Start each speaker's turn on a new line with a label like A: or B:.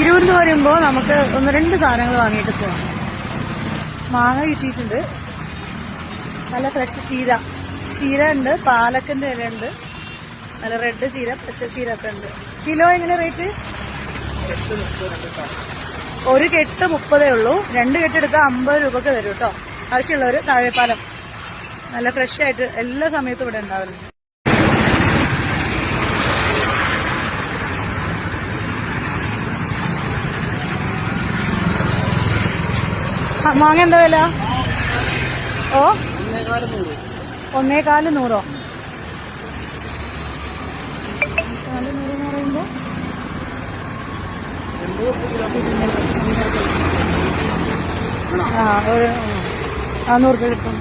A: തിരൂരിന്ന് വരുമ്പോൾ നമുക്ക് 1-2 സാധനങ്ങൾ വാങ്ങിയിട്ട് പോവാം. മാങ്ങ കിട്ടിയിട്ടുണ്ട്, നല്ല ഫ്രഷ് ചീര ഉണ്ട്, പാലക്കന്റെ ഇല ഉണ്ട്, നല്ല റെഡ് ചീര, പച്ച ചീര ഒക്കെ ഉണ്ട്. കിലോ എങ്ങനെ റേറ്റ്? 1 കെട്ട് 30 ഉള്ളൂ. 2 കെട്ടെടുത്താൽ 50 രൂപക്ക് തരും കേട്ടോ. ആവശ്യമുള്ളവർ താഴെപ്പാലം. നല്ല ഫ്രഷ് ആയിട്ട് എല്ലാ സമയത്തും ഇവിടെ ഉണ്ടാവുന്നുണ്ട്. മാങ്ങ എന്താ വില? 1.4 100. 1.4 എന്ന് പറയുമ്പോ 400 രൂപ കിട്ടും.